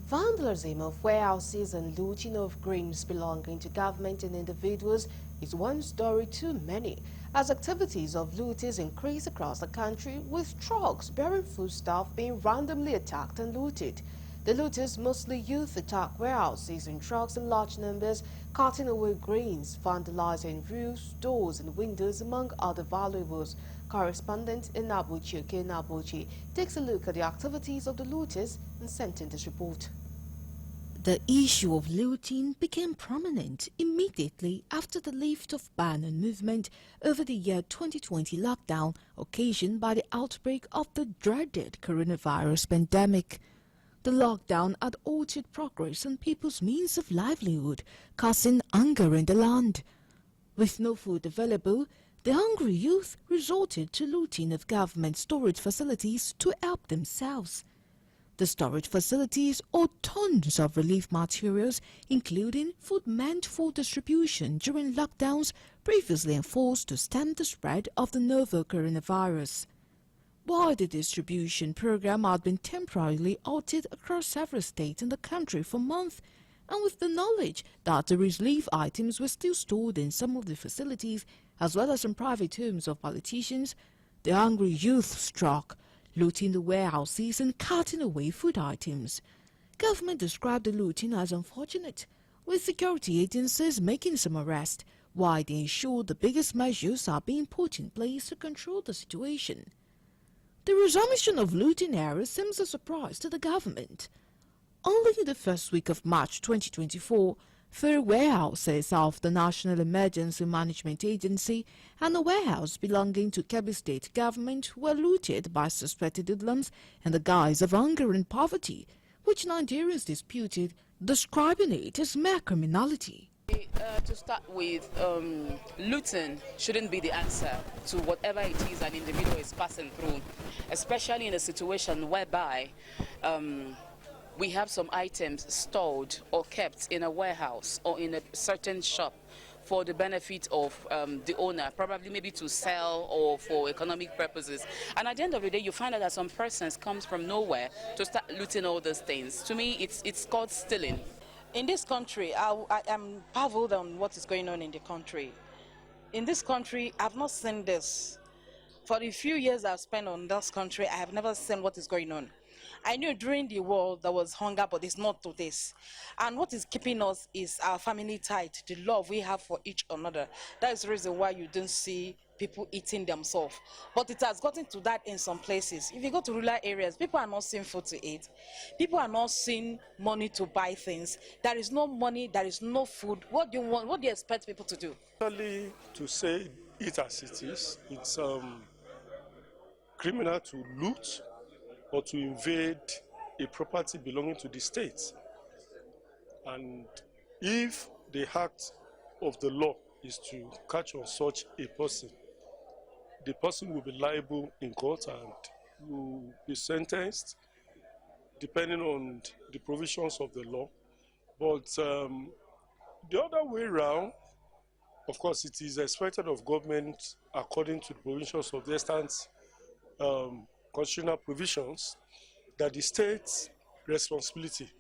Vandalism of warehouses and looting of grains belonging to government and individuals is one story too many, as activities of looters increase across the country, with trucks bearing foodstuff being randomly attacked and looted. The looters, mostly youth, attack warehouses and trucks in large numbers, carting away grains, vandalizing roofs, doors and windows, among other valuables. Correspondent Inabuchi Inabuchi takes a look at the activities of the looters and sent in this report. The issue of looting became prominent immediately after the lift of ban and movement over the year 2020 lockdown occasioned by the outbreak of the dreaded coronavirus pandemic. The lockdown had altered progress on people's means of livelihood, causing hunger in the land. With no food available, the hungry youth resorted to looting of government storage facilities to help themselves. The storage facilities hold tons of relief materials, including food meant for distribution during lockdowns previously enforced to stem the spread of the novel coronavirus. While the distribution program had been temporarily halted across several states in the country for months, and with the knowledge that the relief items were still stored in some of the facilities, as well as in private homes of politicians, the hungry youth struck, looting the warehouses and carting away food items. Government described the looting as unfortunate, with security agencies making some arrests, while they ensure the biggest measures are being put in place to control the situation. The resumption of looting errors seems a surprise to the government. Only in the first week of March 2024, 3 warehouses of the National Emergency Management Agency and a warehouse belonging to Kebbi State government were looted by suspected hoodlums in the guise of hunger and poverty, which Nigerians disputed, describing it as mere criminality. To start with, looting shouldn't be the answer to whatever it is an individual is passing through, especially in a situation whereby we have some items stored or kept in a warehouse or in a certain shop for the benefit of the owner, probably maybe to sell or for economic purposes. And at the end of the day, you find out that some persons comes from nowhere to start looting all those things. To me, it's called stealing. In this country, I am baffled on what is going on in the country. In this country, I've not seen this. For the few years I've spent on this country, I have never seen what is going on. I knew during the war there was hunger, but it's not to this. And what is keeping us is our family tie, the love we have for each another. That is the reason why you don't see people eating themselves. But it has gotten to that in some places. If you go to rural areas, people are not seeing food to eat. People are not seeing money to buy things. There is no money, there is no food. What do you want? What do you expect people to do? Actually, to say it as it is, it's criminal to loot or to invade a property belonging to the state. And if the act of the law is to catch on such a person, the person will be liable in court and will be sentenced depending on the provisions of the law. But the other way around, of course, it is expected of government, according to the provisions of the extant constitutional provisions, that the state's responsibility